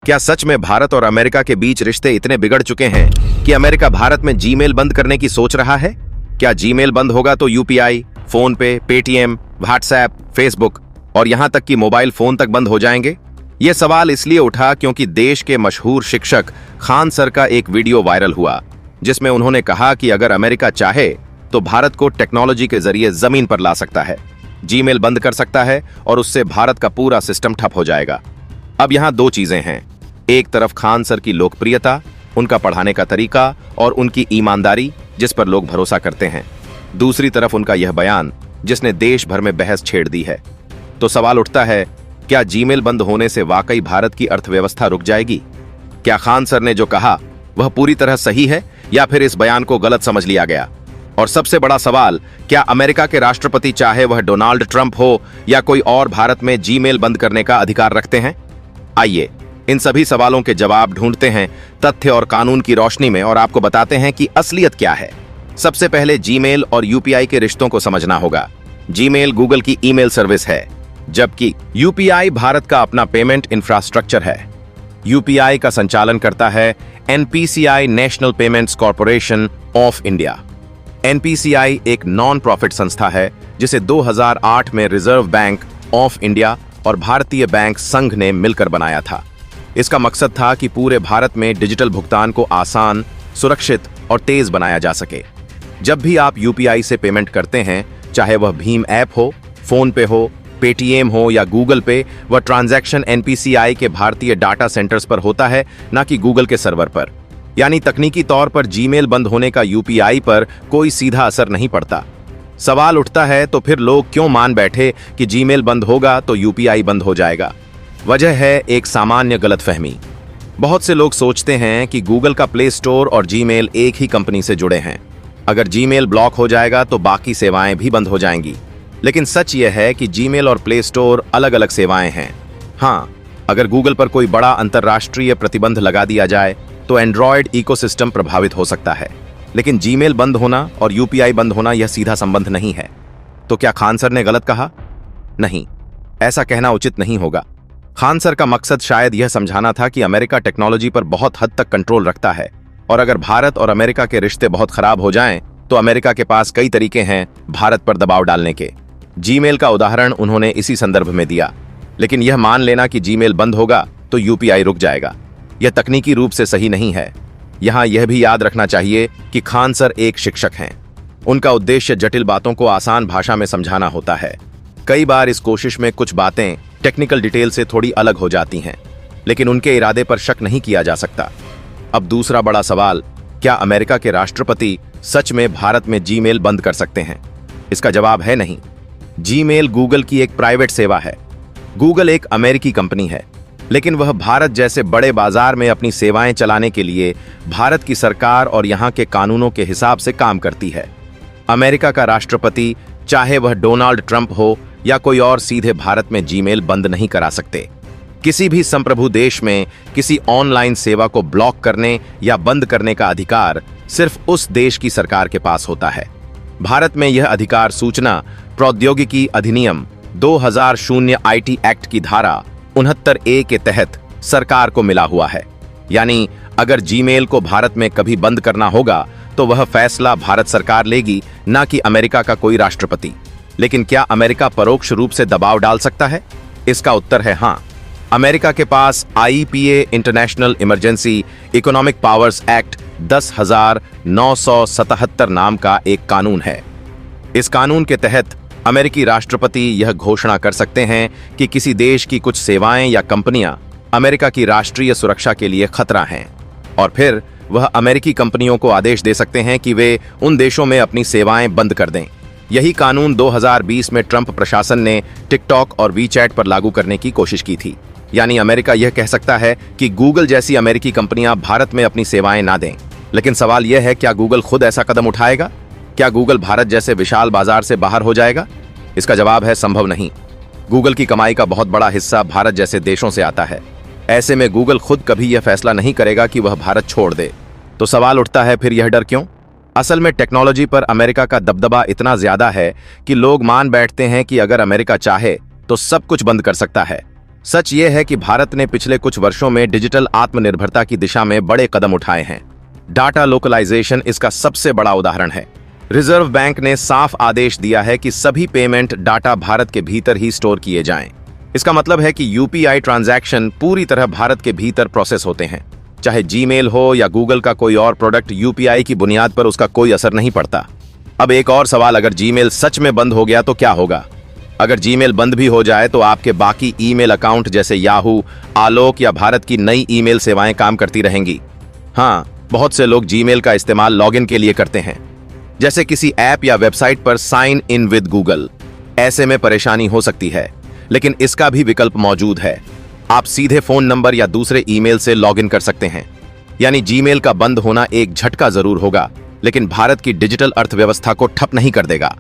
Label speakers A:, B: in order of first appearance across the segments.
A: क्या सच में भारत और अमेरिका के बीच रिश्ते इतने बिगड़ चुके हैं कि अमेरिका भारत में जीमेल बंद करने की सोच रहा है? क्या जीमेल बंद होगा तो यूपीआई, फोन पे, पेटीएम, व्हाट्सएप, फेसबुक और यहां तक कि मोबाइल फोन तक बंद हो जाएंगे? यह सवाल इसलिए उठा क्योंकि देश के मशहूर शिक्षक खान सर का एक वीडियो वायरल हुआ जिसमें उन्होंने कहा कि अगर अमेरिका चाहे तो भारत को टेक्नोलॉजी के जरिए जमीन पर ला सकता है, जीमेल बंद कर सकता है और उससे भारत का पूरा सिस्टम ठप हो जाएगा। अब यहां दो चीजें हैं, एक तरफ खान सर की लोकप्रियता, उनका पढ़ाने का तरीका और उनकी ईमानदारी जिस पर लोग भरोसा करते हैं, दूसरी तरफ उनका यह बयान जिसने देश भर में बहस छेड़ दी है। तो सवाल उठता है, क्या जीमेल बंद होने से वाकई भारत की अर्थव्यवस्था रुक जाएगी? क्या खान सर ने जो कहा वह पूरी तरह सही है या फिर इस बयान को गलत समझ लिया गया? और सबसे बड़ा सवाल, क्या अमेरिका के राष्ट्रपति चाहे वह डोनाल्ड ट्रंप हो या कोई और, भारत में जीमेल बंद करने का अधिकार रखते हैं? आइए इन सभी सवालों के जवाब ढूंढते हैं तथ्य और कानून की रोशनी में और आपको बताते हैं कि असलियत क्या है। सबसे पहले जीमेल और यूपीआई के रिश्तों को समझना होगा। जीमेल गूगल की ईमेल सर्विस है, जबकि यूपीआई भारत का अपना पेमेंट इंफ्रास्ट्रक्चर है। यूपीआई का संचालन करता है NPCI, national payments corporation of India. NPCI एक नॉन प्रॉफिट संस्था है जिसे 2008 में रिजर्व बैंक ऑफ इंडिया और भारतीय बैंक संघ ने मिलकर बनाया था। इसका मकसद था कि पूरे भारत में डिजिटल भुगतान को आसान, सुरक्षित और तेज बनाया जा सके। जब भी आप यूपीआई से पेमेंट करते हैं, चाहे वह भीम ऐप हो, फोन पे हो, पेटीएम हो या गूगल पे, वह ट्रांजैक्शन एनपीसीआई के भारतीय डाटा सेंटर्स पर होता है, ना कि गूगल के सर्वर पर। यानी तकनीकी तौर पर जीमेल बंद होने का यूपीआई पर कोई सीधा असर नहीं पड़ता। सवाल उठता है, तो फिर लोग क्यों मान बैठे कि जीमेल बंद होगा तो यूपीआई बंद हो जाएगा? वजह है एक सामान्य गलतफहमी। बहुत से लोग सोचते हैं कि गूगल का प्ले स्टोर और जीमेल एक ही कंपनी से जुड़े हैं। अगर जीमेल ब्लॉक हो जाएगा तो बाकी सेवाएं भी बंद हो जाएंगी। लेकिन सच यह है कि जीमेल और प्ले स्टोर अलग अलग सेवाएं हैं। हाँ, अगर गूगल पर कोई बड़ा अंतर्राष्ट्रीय प्रतिबंध लगा दिया जाए तो एंड्रॉयड इकोसिस्टम प्रभावित हो सकता है, लेकिन जीमेल बंद होना और यूपीआई बंद होना यह सीधा संबंध नहीं है। तो क्या खान सर ने गलत कहा? नहीं, ऐसा कहना उचित नहीं होगा। खान सर का मकसद शायद यह समझाना था कि अमेरिका टेक्नोलॉजी पर बहुत हद तक कंट्रोल रखता है और अगर भारत और अमेरिका के रिश्ते बहुत खराब हो जाएं तो अमेरिका के पास कई तरीके हैं भारत पर दबाव डालने के। जीमेल का उदाहरण उन्होंने इसी संदर्भ में दिया। लेकिन यह मान लेना कि जीमेल बंद होगा तो यूपीआई रुक जाएगा, यह तकनीकी रूप से सही नहीं है। यहां यह भी याद रखना चाहिए कि खान सर एक शिक्षक हैं। उनका उद्देश्य जटिल बातों को आसान भाषा में समझाना होता है। कई बार इस कोशिश में कुछ बातें टेक्निकल डिटेल से थोड़ी अलग हो जाती हैं, लेकिन उनके इरादे पर शक नहीं किया जा सकता। अब दूसरा बड़ा सवाल, क्या अमेरिका के राष्ट्रपति सच में भारत में जीमेल बंद कर सकते हैं? इसका जवाब है नहीं। जीमेल गूगल की एक प्राइवेट सेवा है। गूगल एक अमेरिकी कंपनी है, लेकिन वह भारत जैसे बड़े बाजार में अपनी सेवाएं चलाने के लिए भारत की सरकार और यहां के कानूनों के हिसाब से काम करती है। अमेरिका का राष्ट्रपति, चाहे वह डोनाल्ड ट्रंप हो या कोई और, सीधे भारत में जीमेल बंद नहीं करा सकते। किसी भी संप्रभु देश में किसी ऑनलाइन सेवा को ब्लॉक करने या बंद करने का अधिकार सिर्फ उस देश की सरकार के पास होता है। भारत में यह अधिकार सूचना प्रौद्योगिकी अधिनियम 2000 आईटी एक्ट की धारा 69A के तहत सरकार को मिला हुआ है। यानी अगर जीमेल को भारत में कभी बंद करना होगा तो वह फैसला भारत सरकार लेगी, ना कि अमेरिका का कोई राष्ट्रपति। लेकिन क्या अमेरिका परोक्ष रूप से दबाव डाल सकता है? इसका उत्तर है हाँ। अमेरिका के पास IEEPA, international emergency economic powers act 10,977 नाम का एक कानून है। इस कानून के तहत अमेरिकी राष्ट्रपति यह घोषणा कर सकते हैं कि किसी देश की कुछ सेवाएं या कंपनियां अमेरिका की राष्ट्रीय सुरक्षा के लिए खतरा हैं, और फिर वह अमेरिकी कंपनियों को आदेश दे सकते हैं कि वे उन देशों में अपनी सेवाएं बंद कर दें। यही कानून 2020 में ट्रंप प्रशासन ने टिकटॉक और वीचैट पर लागू करने की कोशिश की थी। यानी अमेरिका यह कह सकता है कि गूगल जैसी अमेरिकी कंपनियां भारत में अपनी सेवाएं ना दें। लेकिन सवाल यह है, क्या गूगल खुद ऐसा कदम उठाएगा? क्या गूगल भारत जैसे विशाल बाजार से बाहर हो जाएगा? इसका जवाब है संभव नहीं। गूगल की कमाई का बहुत बड़ा हिस्सा भारत जैसे देशों से आता है। ऐसे में गूगल खुद कभी यह फैसला नहीं करेगा कि वह भारत छोड़ दे। तो सवाल उठता है, फिर यह डर क्यों? असल में टेक्नोलॉजी पर अमेरिका का दबदबा इतना ज्यादा है कि लोग मान बैठते हैं कि अगर अमेरिका चाहे तो सब कुछ बंद कर सकता है। सच ये है कि भारत ने पिछले कुछ वर्षों में डिजिटल आत्मनिर्भरता की दिशा में बड़े कदम उठाए हैं। डाटा लोकलाइजेशन इसका सबसे बड़ा उदाहरण है। रिजर्व बैंक ने साफ आदेश दिया है कि सभी पेमेंट डाटा भारत के भीतर ही स्टोर किए जाएं। इसका मतलब है कि यूपीआई ट्रांजैक्शन पूरी तरह भारत के भीतर प्रोसेस होते हैं। चाहे जीमेल हो या गूगल का कोई और प्रोडक्ट, यूपीआई की बुनियाद पर उसका कोई असर नहीं पड़ता। अब एक और सवाल, अगर जीमेल सच में बंद हो गया तो क्या होगा? अगर जीमेल बंद भी हो जाए तो आपके बाकी ईमेल अकाउंट जैसे याहू, आलोक या भारत की नई ईमेल सेवाएं काम करती रहेंगी। हाँ, बहुत से लोग जीमेल का इस्तेमाल लॉगिन के लिए करते हैं, जैसे किसी ऐप या वेबसाइट पर साइन इन विद गूगल। ऐसे में परेशानी हो सकती है, लेकिन इसका भी विकल्प मौजूद है। आप सीधे फोन नंबर या दूसरे ईमेल से लॉगिन कर सकते हैं। यानी जीमेल का बंद होना एक झटका जरूर होगा, लेकिन भारत की डिजिटल अर्थव्यवस्था को ठप नहीं कर देगा।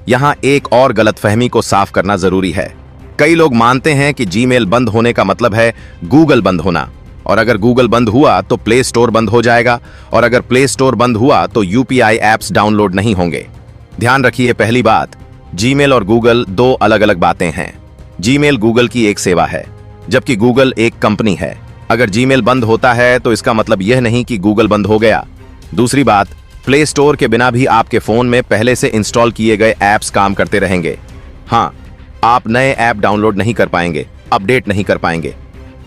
A: यहां एक और गलतफहमी को साफ करना जरूरी है। कई लोग मानते हैं कि जीमेल बंद होने का मतलब है गूगल बंद होना, और अगर गूगल बंद हुआ तो प्ले स्टोर बंद हो जाएगा, और अगर प्ले स्टोर बंद हुआ तो यूपीआई ऐप्स डाउनलोड नहीं होंगे। ध्यान रखिए, पहली बात, जीमेल और गूगल दो अलग अलग बातें हैं। जीमेल गूगल की एक सेवा है, जबकि गूगल एक कंपनी है। अगर जीमेल बंद होता है तो इसका मतलब यह नहीं कि गूगल बंद हो गया। दूसरी बात, प्ले स्टोर के बिना भी आपके फोन में पहले से इंस्टॉल किए गए ऐप्स काम करते रहेंगे। हाँ, आप नए ऐप डाउनलोड नहीं कर पाएंगे, अपडेट नहीं कर पाएंगे,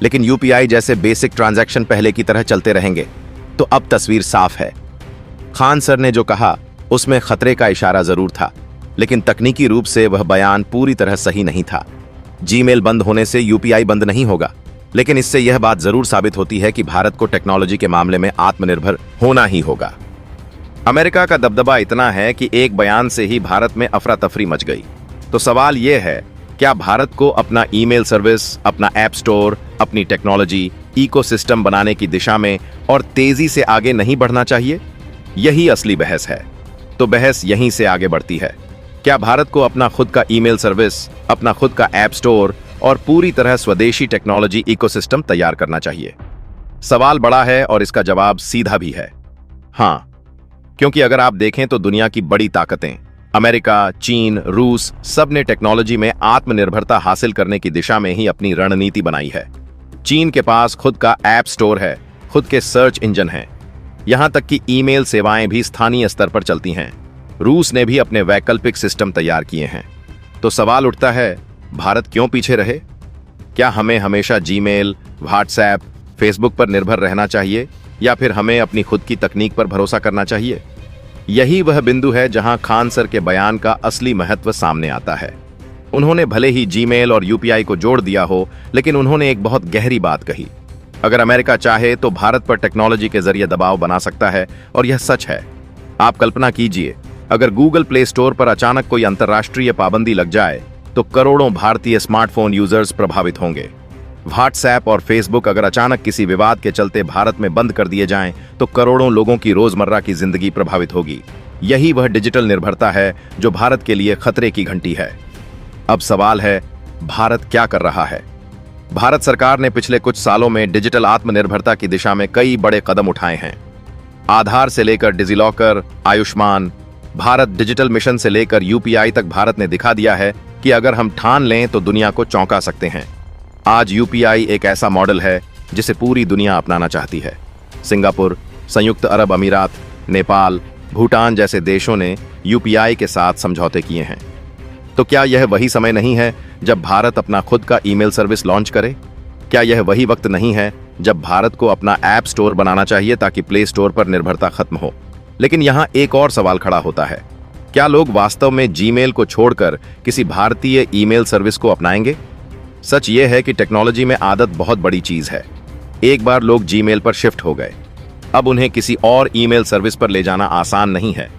A: लेकिन यूपीआई जैसे बेसिक ट्रांजैक्शन पहले की तरह चलते रहेंगे। तो अब तस्वीर साफ है। खान सर ने जो कहा उसमें खतरे का इशारा जरूर था, लेकिन तकनीकी रूप से वह बयान पूरी तरह सही नहीं था। जीमेल बंद होने से यूपीआई बंद नहीं होगा, लेकिन इससे यह बात जरूर साबित होती है कि भारत को टेक्नोलॉजी के मामले में आत्मनिर्भर होना ही होगा। अमेरिका का दबदबा इतना है कि एक बयान से ही भारत में अफरा तफरी मच गई। तो सवाल यह है, क्या भारत को अपना ईमेल सर्विस, अपना ऐप स्टोर, अपनी टेक्नोलॉजी इकोसिस्टम बनाने की दिशा में और तेजी से आगे नहीं बढ़ना चाहिए? यही असली बहस है। तो बहस यहीं से आगे बढ़ती है। क्या भारत को अपना खुद का ईमेल सर्विस, अपना खुद का ऐप स्टोर और पूरी तरह स्वदेशी टेक्नोलॉजी इकोसिस्टम तैयार करना चाहिए? सवाल बड़ा है और इसका जवाब सीधा भी है, हाँ। क्योंकि अगर आप देखें तो दुनिया की बड़ी ताकतें अमेरिका, चीन, रूस सब ने टेक्नोलॉजी में आत्मनिर्भरता हासिल करने की दिशा में ही अपनी रणनीति बनाई है। चीन के पास खुद का ऐप स्टोर है, खुद के सर्च इंजन है, यहां तक कि ईमेल सेवाएं भी स्थानीय स्तर पर चलती हैं। रूस ने भी अपने वैकल्पिक सिस्टम तैयार किए हैं। तो सवाल उठता है, भारत क्यों पीछे रहे? क्या हमें हमेशा जीमेल, व्हाट्सएप, फेसबुक पर निर्भर रहना चाहिए, या फिर हमें अपनी खुद की तकनीक पर भरोसा करना चाहिए? यही वह बिंदु है जहां खान सर के बयान का असली महत्व सामने आता है। उन्होंने भले ही जीमेल और यूपीआई को जोड़ दिया हो, लेकिन उन्होंने एक बहुत गहरी बात कही। अगर अमेरिका चाहे तो भारत पर टेक्नोलॉजी के जरिए दबाव बना सकता है, और यह सच है। आप कल्पना कीजिए, अगर गूगल प्ले स्टोर पर अचानक कोई अंतर्राष्ट्रीय पाबंदी लग जाए तो करोड़ों भारतीय स्मार्टफोन यूजर्स प्रभावित होंगे। व्हाट्सएप और फेसबुक अगर अचानक किसी विवाद के चलते भारत में बंद कर दिए जाएं तो करोड़ों लोगों की रोजमर्रा की जिंदगी प्रभावित होगी। यही वह डिजिटल निर्भरता है जो भारत के लिए खतरे की घंटी है। अब सवाल है, भारत क्या कर रहा है? भारत सरकार ने पिछले कुछ सालों में डिजिटल आत्मनिर्भरता की दिशा में कई बड़े कदम उठाए हैं। आधार से लेकर DigiLocker, Ayushman Bharat digital mission से लेकर यूपीआई तक भारत ने दिखा दिया है कि अगर हम ठान लें तो दुनिया को चौंका सकते हैं। आज यूपीआई एक ऐसा मॉडल है जिसे पूरी दुनिया अपनाना चाहती है। सिंगापुर, संयुक्त अरब अमीरात, नेपाल, भूटान जैसे देशों ने यूपीआई के साथ समझौते किए हैं। तो क्या यह वही समय नहीं है जब भारत अपना खुद का ईमेल सर्विस लॉन्च करे? क्या यह वही वक्त नहीं है जब भारत को अपना ऐप स्टोर बनाना चाहिए ताकि प्ले स्टोर पर निर्भरता खत्म हो? लेकिन यहाँ एक और सवाल खड़ा होता है, क्या लोग वास्तव में जीमेल को छोड़कर किसी भारतीय ईमेल सर्विस को अपनाएंगे? सच यह है कि टेक्नोलॉजी में आदत बहुत बड़ी चीज है। एक बार लोग जीमेल पर शिफ्ट हो गए, अब उन्हें किसी और ईमेल सर्विस पर ले जाना आसान नहीं है।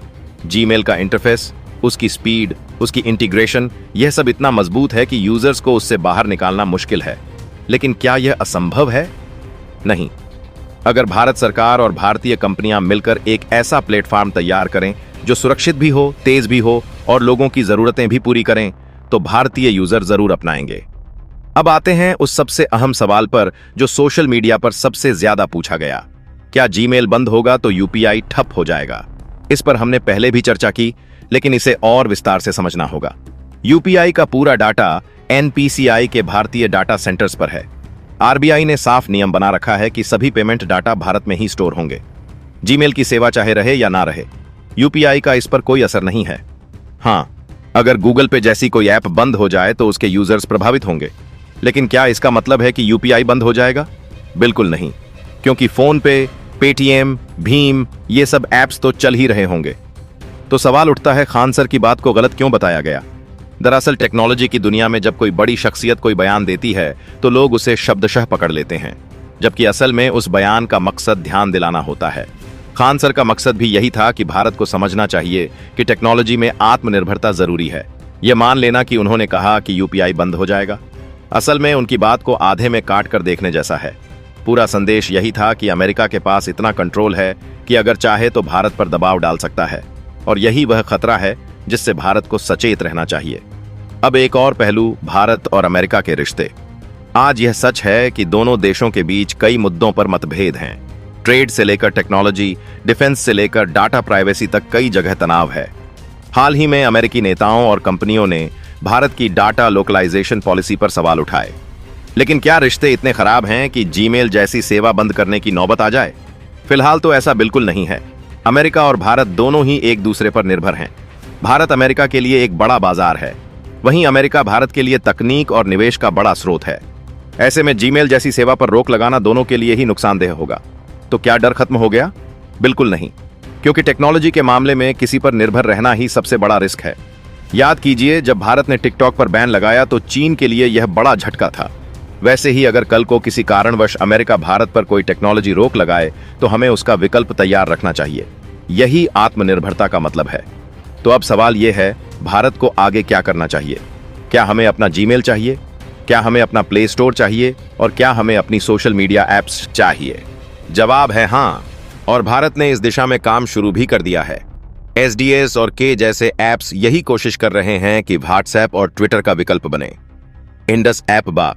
A: जीमेल का इंटरफेस, उसकी स्पीड, उसकी इंटीग्रेशन, यह सब इतना मजबूत है कि यूजर्स को उससे बाहर निकालना मुश्किल है। लेकिन क्या यह असंभव है? नहीं। अगर भारत सरकार और भारतीय कंपनियां मिलकर एक ऐसा प्लेटफॉर्म तैयार करें जो सुरक्षित भी हो, तेज भी हो और लोगों की जरूरतें भी पूरी करें, तो भारतीय यूजर जरूर अपनाएंगे। अब आते हैं उस सबसे अहम सवाल पर जो सोशल मीडिया पर सबसे ज्यादा पूछा गया, क्या जीमेल बंद होगा तो यूपीआई ठप हो जाएगा? इस पर हमने पहले भी चर्चा की, लेकिन इसे और विस्तार से समझना होगा। यूपीआई का पूरा डाटा एनपीसीआई के भारतीय डाटा सेंटर्स पर है। आरबीआई ने साफ नियम बना रखा है कि सभी पेमेंट डाटा भारत में ही स्टोर होंगे। जीमेल की सेवा चाहे रहे या ना रहे, यूपीआई का इस पर कोई असर नहीं है। हाँ, अगर गूगल पे जैसी कोई ऐप बंद हो जाए तो उसके यूजर्स प्रभावित होंगे, लेकिन क्या इसका मतलब है कि यूपीआई बंद हो जाएगा? बिल्कुल नहीं, क्योंकि फोन पे, पेटीएम, भीम ये सब ऐप्स तो चल ही रहे होंगे। तो सवाल उठता है, खान सर की बात को गलत क्यों बताया गया? दरअसल टेक्नोलॉजी की दुनिया में जब कोई बड़ी शख्सियत कोई बयान देती है तो लोग उसे शब्दशः पकड़ लेते हैं, जबकि असल में उस बयान का मकसद ध्यान दिलाना होता है। खान सर का मकसद भी यही था कि भारत को समझना चाहिए कि टेक्नोलॉजी में आत्मनिर्भरता जरूरी है। यह मान लेना कि उन्होंने कहा कि यूपीआई बंद हो जाएगा, असल में उनकी बात को आधे में काट कर देखने जैसा है। पूरा संदेश यही था कि अमेरिका के पास इतना कंट्रोल है कि अगर चाहे तो भारत पर दबाव डाल सकता है, और यही वह खतरा है जिससे भारत को सचेत रहना चाहिए। अब एक और पहलू, भारत और अमेरिका के रिश्ते। आज यह सच है कि दोनों देशों के बीच कई मुद्दों पर मतभेद हैं। ट्रेड से लेकर टेक्नोलॉजी, डिफेंस से लेकर डाटा प्राइवेसी तक कई जगह तनाव है। हाल ही में अमेरिकी नेताओं और कंपनियों ने भारत की डाटा लोकलाइजेशन पॉलिसी पर सवाल उठाए। लेकिन क्या रिश्ते इतने खराब हैं कि जीमेल जैसी सेवा बंद करने की नौबत आ जाए? फिलहाल तो ऐसा बिल्कुल नहीं है। अमेरिका और भारत दोनों ही एक दूसरे पर निर्भर हैं। भारत अमेरिका के लिए एक बड़ा बाजार है, वहीं अमेरिका भारत के लिए तकनीक और निवेश का बड़ा स्रोत है। ऐसे में जीमेल जैसी सेवा पर रोक लगाना दोनों के लिए ही नुकसानदेह होगा। तो क्या डर खत्म हो गया? बिल्कुल नहीं, क्योंकि टेक्नोलॉजी के मामले में किसी पर निर्भर रहना ही सबसे बड़ा रिस्क है। याद कीजिए, जब भारत ने टिकटॉक पर बैन लगाया तो चीन के लिए यह बड़ा झटका था। वैसे ही अगर कल को किसी कारणवश अमेरिका भारत पर कोई टेक्नोलॉजी रोक लगाए तो हमें उसका विकल्प तैयार रखना चाहिए। यही आत्मनिर्भरता का मतलब है। तो अब सवाल यह है, भारत को आगे क्या करना चाहिए? क्या हमें अपना जीमेल चाहिए? क्या हमें अपना प्ले स्टोर चाहिए? और क्या हमें अपनी सोशल मीडिया ऐप्स चाहिए? जवाब है हाँ, और भारत ने इस दिशा में काम शुरू भी कर दिया है। SDS और के जैसे ऐप्स यही कोशिश कर रहे हैं कि व्हाट्सएप और ट्विटर का विकल्प बने। इंडस ऐप बा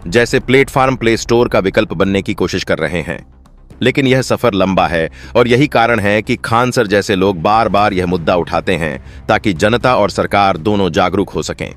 A: जैसे प्लेटफॉर्म प्ले स्टोर का विकल्प बनने की कोशिश कर रहे हैं। लेकिन यह सफर लंबा है, और यही कारण है कि खान सर जैसे लोग बार बार यह मुद्दा उठाते हैं ताकि जनता और सरकार दोनों जागरूक हो सकें।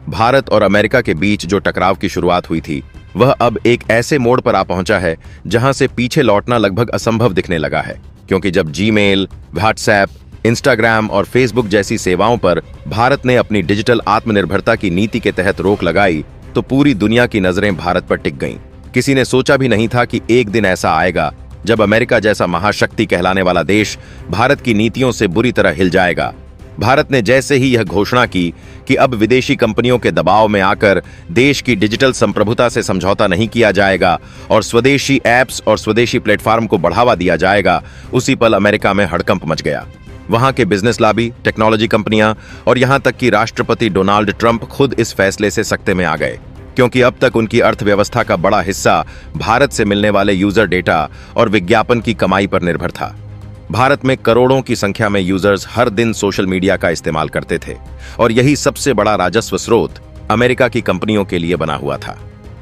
A: भारत और अमेरिका के बीच जो टकराव की शुरुआत हुई थी, वह अब एक ऐसे मोड़ पर आ पहुंचा है जहां से पीछे लौटना लगभग असंभव दिखने लगा है। क्योंकि जब जीमेल, व्हाट्सएप, इंस्टाग्राम और फेसबुक जैसी सेवाओं पर भारत ने अपनी डिजिटल आत्मनिर्भरता की नीति के तहत रोक लगाई तो पूरी दुनिया की नजरें भारत पर टिक गईं। किसी ने सोचा भी नहीं था कि एक दिन ऐसा आएगा जब अमेरिका जैसा महाशक्ति कहलाने वाला देश भारत की नीतियों से बुरी तरह हिल जाएगा। भारत ने जैसे ही यह घोषणा की कि अब विदेशी कंपनियों के दबाव में आकर देश की डिजिटल संप्रभुता से समझौता नहीं किया जाएगा और स्वदेशी ऐप्स और स्वदेशी प्लेटफॉर्म को बढ़ावा दिया जाएगा, उसी पल अमेरिका में हड़कंप मच गया। वहां के बिजनेस लॉबी, टेक्नोलॉजी कंपनियां और यहां तक कि राष्ट्रपति डोनाल्ड ट्रंप खुद इस फैसले से सकते में आ गए, क्योंकि अब तक उनकी अर्थव्यवस्था का बड़ा हिस्सा भारत से मिलने वाले यूजर डेटा और विज्ञापन की कमाई पर निर्भर था। भारत में करोड़ों की संख्या में यूजर्स हर दिन सोशल मीडिया का इस्तेमाल करते थे, और यही सबसे बड़ा राजस्व स्रोत अमेरिका की कंपनियों के लिए बना हुआ था।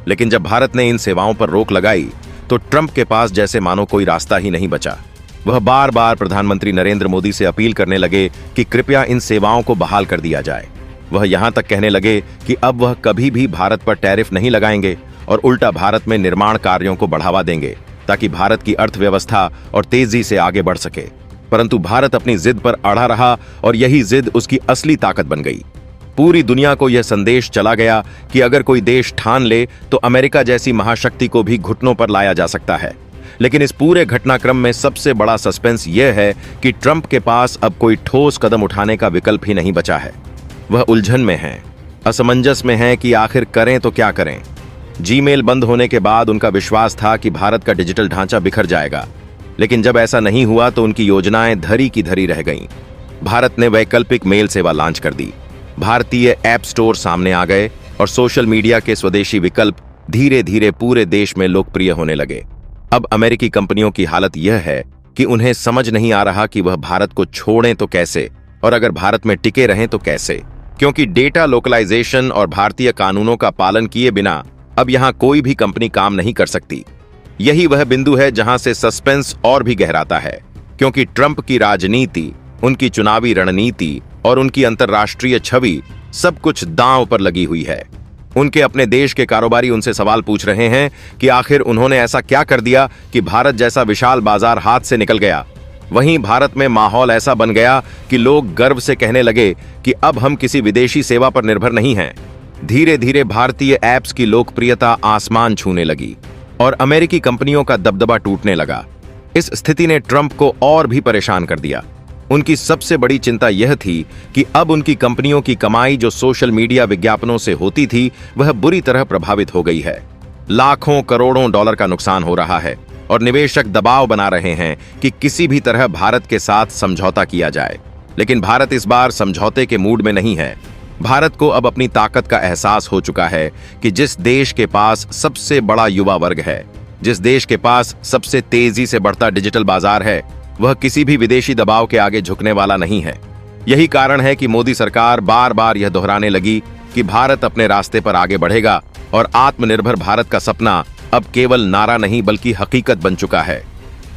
A: लेकिन जब भारत ने इन सेवाओं पर रोक लगाई तो ट्रंप के पास जैसे मानो कोई रास्ता ही नहीं बचा। वह बार बार प्रधानमंत्री नरेंद्र मोदी से अपील करने लगे कि कृपया इन सेवाओं को बहाल कर दिया जाए। वह यहां तक कहने लगे कि अब वह कभी भी भारत पर टैरिफ नहीं लगाएंगे और उल्टा भारत में निर्माण कार्यों को बढ़ावा देंगे ताकि भारत की अर्थव्यवस्था और तेजी से आगे बढ़ सके। परंतु भारत अपनी जिद पर अड़ा रहा और यही जिद उसकी असली ताकत बन गई। पूरी दुनिया को यह संदेश चला गया कि अगर कोई देश ठान ले तो अमेरिका जैसी महाशक्ति को भी घुटनों पर लाया जा सकता है। लेकिन इस पूरे घटनाक्रम में सबसे बड़ा सस्पेंस यह है कि ट्रंप के पास अब कोई ठोस कदम उठाने का विकल्प ही नहीं बचा है। वह उलझन में हैं, असमंजस में हैं कि आखिर करें तो क्या करें। जीमेल बंद होने के बाद उनका विश्वास था कि भारत का डिजिटल ढांचा बिखर जाएगा, लेकिन जब ऐसा नहीं हुआ तो उनकी योजनाएं धरी की धरी रह गईं। भारत ने वैकल्पिक मेल सेवा लॉन्च कर दी, भारतीय ऐप स्टोर सामने आ गए और सोशल मीडिया के स्वदेशी विकल्प धीरे धीरे पूरे देश में लोकप्रिय होने लगे। अब अमेरिकी कंपनियों की हालत यह है कि उन्हें समझ नहीं आ रहा कि वह भारत को छोड़ें तो कैसे, और अगर भारत में टिके रहें तो कैसे, क्योंकि डेटा लोकलाइजेशन और भारतीय कानूनों का पालन किए बिना अब यहां कोई भी कंपनी काम नहीं कर सकती। यही वह बिंदु है जहां से सस्पेंस और भी गहराता है, क्योंकि ट्रंप की राजनीति, उनकी चुनावी रणनीति और उनकी अंतर्राष्ट्रीय छवि सब कुछ दांव पर लगी हुई है। उनके अपने देश के कारोबारी उनसे सवाल पूछ रहे हैं कि आखिर उन्होंने ऐसा क्या कर दिया कि भारत जैसा विशाल बाजार हाथ से निकल गया। वहीं भारत में माहौल ऐसा बन गया कि लोग गर्व से कहने लगे कि अब हम किसी विदेशी सेवा पर निर्भर नहीं हैं। धीरे धीरे भारतीय ऐप्स की लोकप्रियता आसमान छूने लगी और अमेरिकी कंपनियों का दबदबा टूटने लगा। इस स्थिति ने ट्रंप को और भी परेशान कर दिया। उनकी सबसे बड़ी चिंता यह थी कि अब उनकी कंपनियों की कमाई जो सोशल मीडिया विज्ञापनों से होती थी, वह बुरी तरह प्रभावित हो गई है। लाखों करोड़ों डॉलर का नुकसान हो रहा है और निवेशक दबाव बना रहे हैं कि किसी भी तरह भारत के साथ समझौता किया जाए। लेकिन भारत इस बार समझौते के मूड में नहीं है। भारत को अब अपनी ताकत का एहसास हो चुका है कि जिस देश के पास सबसे बड़ा युवा वर्ग है, जिस देश के पास सबसे तेजी से बढ़ता डिजिटल बाजार है, वह किसी भी विदेशी दबाव के आगे झुकने वाला नहीं है। यही कारण है कि मोदी सरकार बार बार यह दोहराने लगी कि भारत अपने रास्ते पर आगे बढ़ेगा और आत्मनिर्भर भारत का सपना अब केवल नारा नहीं बल्कि हकीकत बन चुका है।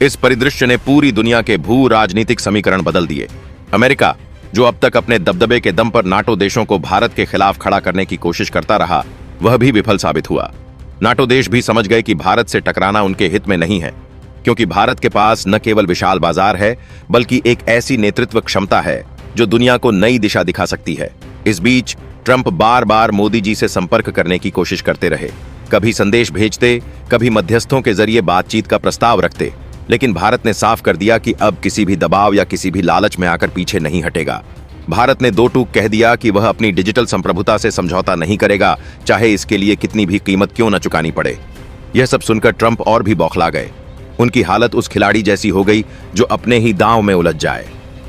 A: इस परिदृश्य ने पूरी दुनिया के भू राजनीतिक समीकरण बदल दिए। अमेरिका, जो अब तक अपने दबदबे के दम पर नाटो देशों को भारत के खिलाफ खड़ा करने की कोशिश करता रहा, वह भी विफल साबित हुआ। नाटो देश भी समझ गए कि भारत से टकराना उनके हित में नहीं है, क्योंकि भारत के पास न केवल विशाल बाजार है बल्कि एक ऐसी नेतृत्व क्षमता है जो दुनिया को नई दिशा दिखा सकती है। इस बीच ट्रंप बार बार मोदी जी से संपर्क करने की कोशिश करते रहे। कभी संदेश भेजते, कभी मध्यस्थों के जरिए बातचीत का प्रस्ताव रखते, लेकिन भारत ने साफ कर दिया कि अब किसी भी दबाव या किसी भी लालच में आकर पीछे नहीं हटेगा। भारत ने दो टूक कह दिया कि वह अपनी डिजिटल संप्रभुता से समझौता नहीं करेगा, चाहे इसके लिए कितनी भी कीमत क्यों न चुकानी पड़े। यह सब सुनकर ट्रंप और भी बौखला गए। उनकी हालत उस खिलाड़ी जैसी हो गई जो अपने ही दांव में उलझ जाए।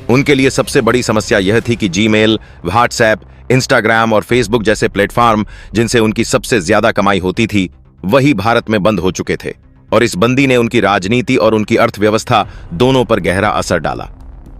A: उनके लिए सबसे बड़ी समस्या यह थी कि जीमेल, व्हाट्सएप, इंस्टाग्राम और फेसबुक जैसे प्लेटफॉर्म जिनसे उनकी सबसे ज्यादा कमाई होती थी, वही भारत में बंद हो चुके थे और इस बंदी ने उनकी राजनीति और उनकी अर्थव्यवस्था दोनों पर गहरा असर डाला।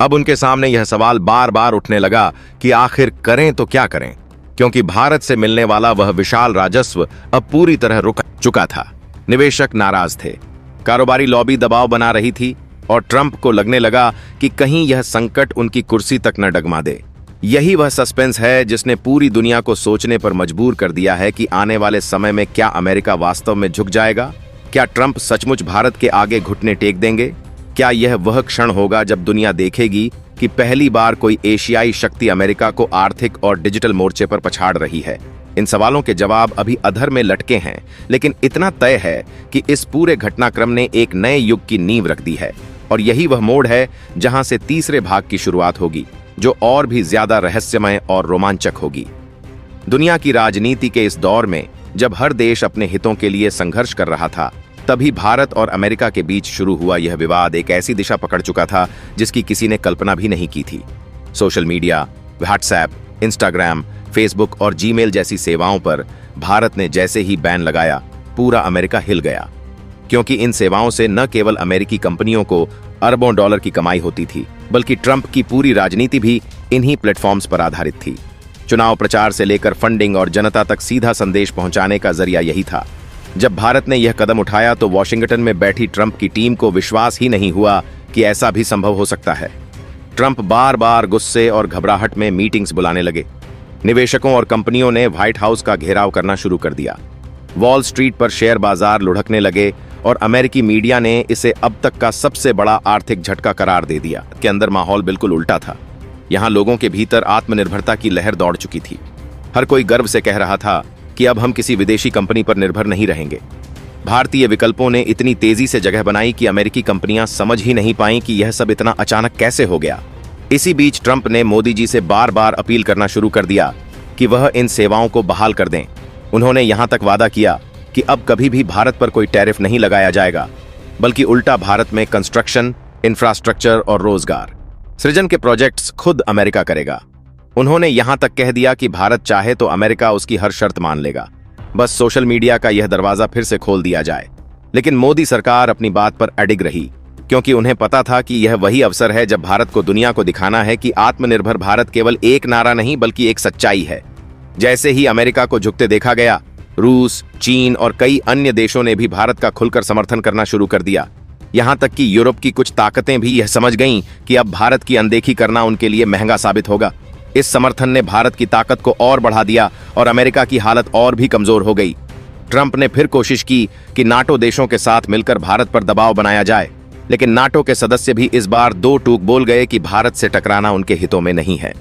A: अब उनके सामने यह सवाल बार बार उठने लगा कि आखिर करें तो क्या करें, क्योंकि भारत से मिलने वाला वह विशाल राजस्व अब पूरी तरह रुक चुका था। निवेशक नाराज थे, कारोबारी लॉबी दबाव बना रही थी और ट्रंप को लगने लगा कि कहीं यह संकट उनकी कुर्सी तक न डगमा दे। यही वह सस्पेंस है जिसने पूरी दुनिया को सोचने पर मजबूर कर दिया है कि आने वाले समय में क्या अमेरिका वास्तव में झुक जाएगा? क्या ट्रंप सचमुच भारत के आगे घुटने टेक देंगे? क्या यह वह क्षण होगा जब दुनिया देखेगी कि पहली बार कोई एशियाई शक्ति अमेरिका को आर्थिक और डिजिटल मोर्चे पर पछाड़ रही है? इन सवालों के जवाब अभी अधर में लटके हैं, लेकिन इतना तय है कि इस पूरे घटनाक्रम ने एक नए युग की नींव रख दी है और यही वह मोड़ है जहां से तीसरे भाग की शुरुआत होगी, जो और भी ज्यादा रहस्यमय और रोमांचक होगी। दुनिया की राजनीति के इस दौर में जब हर देश अपने हितों के लिए संघर्ष कर रहा था, तभी भारत और अमेरिका के बीच शुरू हुआ यह विवाद एक ऐसी दिशा पकड़ चुका था जिसकी किसी ने कल्पना भी नहीं की थी। Social media, WhatsApp, Instagram, Facebook और जीमेल जैसी सेवाओं पर भारत ने जैसे ही बैन लगाया, पूरा अमेरिका हिल गया, क्योंकि इन सेवाओं से न केवल अमेरिकी कंपनियों को अरबों डॉलर की कमाई होती थी, बल्कि ट्रंप की पूरी राजनीति भी इन्हीं प्लेटफॉर्म्स पर आधारित थी। चुनाव प्रचार से लेकर फंडिंग और जनता तक सीधा संदेश पहुंचाने का जरिया यही था। जब भारत ने यह कदम उठाया तो वॉशिंगटन में बैठी ट्रंप की टीम को विश्वास ही नहीं हुआ कि ऐसा भी संभव हो सकता है। ट्रंप बार बार गुस्से और घबराहट में मीटिंग्स बुलाने लगे। निवेशकों और कंपनियों ने व्हाइट हाउस का घेराव करना शुरू कर दिया। वॉल स्ट्रीट पर शेयर बाजार लुढ़कने लगे और अमेरिकी मीडिया ने इसे अब तक का सबसे बड़ा आर्थिक झटका करार दे दिया। के अंदर माहौल बिल्कुल उल्टा था। यहाँ लोगों के भीतर आत्मनिर्भरता की लहर दौड़ चुकी थी। हर कोई गर्व से कह रहा था कि अब हम किसी विदेशी कंपनी पर निर्भर नहीं रहेंगे। भारतीय विकल्पों ने इतनी तेजी से जगह बनाई कि अमेरिकी कंपनियां समझ ही नहीं पाईं कि यह सब इतना अचानक कैसे हो गया। इसी बीच ट्रंप ने मोदी जी से बार बार अपील करना शुरू कर दिया कि वह इन सेवाओं को बहाल कर दें। उन्होंने यहां तक वादा किया कि अब कभी भी भारत पर कोई टैरिफ नहीं लगाया जाएगा, बल्कि उल्टा भारत में कंस्ट्रक्शन, इंफ्रास्ट्रक्चर और रोजगार सृजन के प्रोजेक्ट्स खुद अमेरिका करेगा। उन्होंने यहां तक कह दिया कि भारत चाहे तो अमेरिका उसकी हर शर्त मान लेगा, बस सोशल मीडिया का यह दरवाजा फिर से खोल दिया जाए। लेकिन मोदी सरकार अपनी बात पर अडिग रही, क्योंकि उन्हें पता था कि यह वही अवसर है जब भारत को दुनिया को दिखाना है कि आत्मनिर्भर भारत केवल एक नारा नहीं बल्कि एक सच्चाई है। जैसे ही अमेरिका को झुकते देखा गया, रूस, चीन और कई अन्य देशों ने भी भारत का खुलकर समर्थन करना शुरू कर दिया। यहां तक कि यूरोप की कुछ ताकतें भी यह समझ गईं कि अब भारत की अनदेखी करना उनके लिए महंगा साबित होगा। इस समर्थन ने भारत की ताकत को और बढ़ा दिया और अमेरिका की हालत और भी कमजोर हो गई। ट्रंप ने फिर कोशिश की कि नाटो देशों के साथ मिलकर भारत पर दबाव बनाया जाए, लेकिन नाटो के सदस्य भी इस बार दो टूक बोल गए कि भारत से टकराना उनके हितों में नहीं है।